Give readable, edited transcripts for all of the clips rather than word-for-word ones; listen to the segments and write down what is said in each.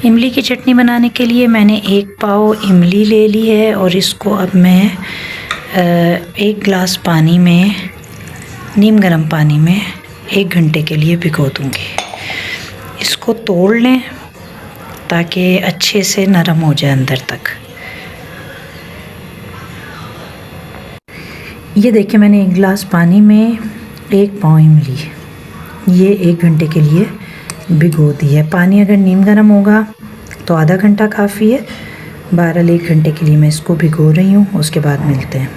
इमली की चटनी बनाने के लिए मैंने 1 पाव इमली ले ली है और इसको अब मैं 1 गिलास पानी में, नीम गर्म पानी में 1 घंटे के लिए भिगो दूँगी। इसको तोड़ लें ताकि अच्छे से नरम हो जाए अंदर तक। ये देखिए मैंने 1 गिलास पानी में 1 पाव इमली, ये 1 घंटे के लिए भिगो दी है। पानी अगर नीम गर्म होगा तो आधा घंटा काफ़ी है। बहरहाल 1 घंटे के लिए मैं इसको भिगो रही हूँ, उसके बाद मिलते हैं।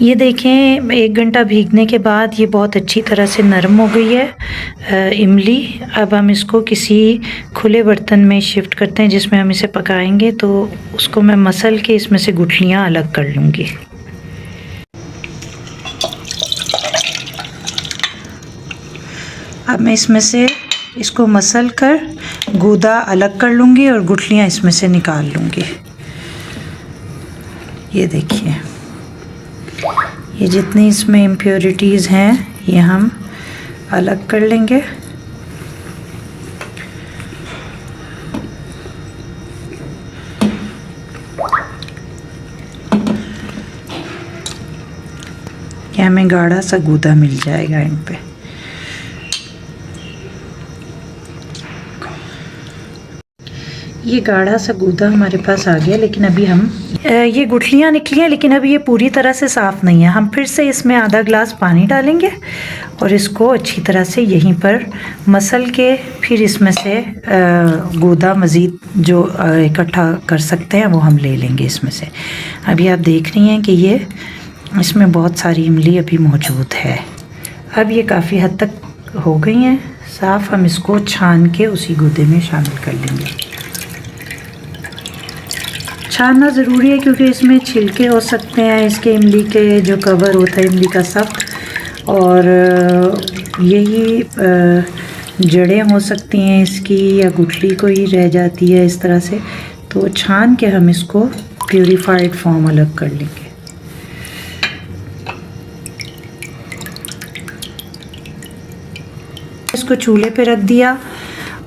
ये देखें 1 घंटा भीगने के बाद ये बहुत अच्छी तरह से नरम हो गई है इमली। अब हम इसको किसी खुले बर्तन में शिफ्ट करते हैं जिसमें हम इसे पकाएंगे। तो उसको मैं मसल के इसमें से गुठलियाँ अलग कर लूँगी। अब मैं इसमें से इसको मसल कर गूदा अलग कर लूँगी और गुठलियाँ इसमें से निकाल लूँगी। ये देखिए, ये जितनी इसमें इम्प्योरिटीज़ हैं ये हम अलग कर लेंगे। ये हमें गाढ़ा सा गूदा मिल जाएगा इन पे। ये गाढ़ा सा गूदा हमारे पास आ गया, लेकिन अभी हम ये गुठलियाँ निकली हैं लेकिन अभी ये पूरी तरह से साफ़ नहीं है। हम फिर से इसमें आधा गिलास पानी डालेंगे और इसको अच्छी तरह से यहीं पर मसल के फिर इसमें से गूदा मज़ीद जो इकट्ठा कर सकते हैं वो हम ले लेंगे इसमें से। अभी आप देख रही हैं कि ये इसमें बहुत सारी इमली अभी मौजूद है। अब ये काफ़ी हद तक हो गई हैं साफ़। हम इसको छान के उसी गूदे में शामिल कर लेंगे। छानना ज़रूरी है क्योंकि इसमें छिलके हो सकते हैं, इसके इमली के जो कवर होता है इमली का सख्त, और यही जड़ें हो सकती हैं इसकी, या गुठली कोई रह जाती है इस तरह से। तो छान के हम इसको प्यूरिफाइड फॉर्म अलग कर लेंगे। इसको चूल्हे पे रख दिया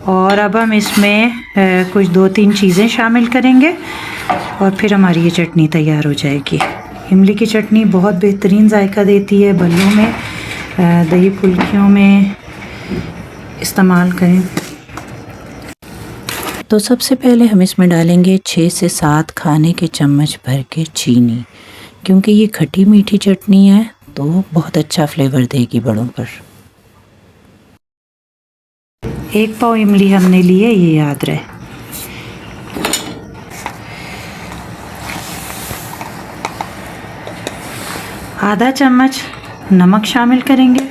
और अब हम इसमें कुछ 2-3 चीज़ें शामिल करेंगे और फिर हमारी ये चटनी तैयार हो जाएगी। इमली की चटनी बहुत बेहतरीन जायका देती है। बल्लों में, दही फुल्कियों में इस्तेमाल करें। तो सबसे पहले हम इसमें डालेंगे 6 से 7 खाने के चम्मच भर के चीनी, क्योंकि ये खट्टी मीठी चटनी है तो बहुत अच्छा फ्लेवर देगी बड़ों पर। 1 पाव इमली हमने ली है, ये याद रहे। आधा चम्मच नमक शामिल करेंगे।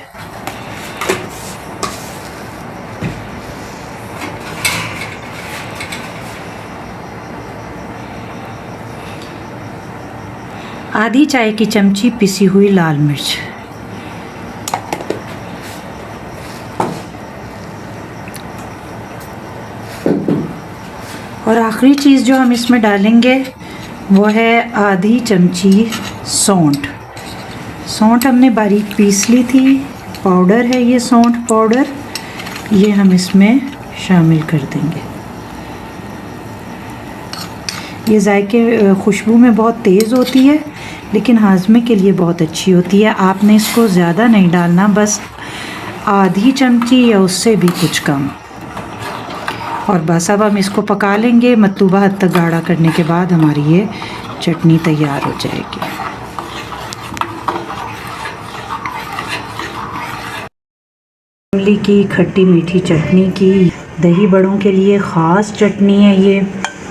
आधी चाय की चमची पिसी हुई लाल मिर्च। और आखिरी चीज़ जो हम इसमें डालेंगे वो है आधी चमची सौंठ। सौंठ हमने बारीक पीस ली थी, पाउडर है ये सौंठ पाउडर, ये हम इसमें शामिल कर देंगे। ये जायके खुशबू में बहुत तेज़ होती है लेकिन हाजमे के लिए बहुत अच्छी होती है। आपने इसको ज़्यादा नहीं डालना, बस आधी चमची या उससे भी कुछ कम। और बस अब हम इसको पका लेंगे। मतलूबा हद तक गाढ़ा करने के बाद हमारी ये चटनी तैयार हो जाएगी। इमली की खट्टी मीठी चटनी की दही बड़ों के लिए ख़ास चटनी है ये।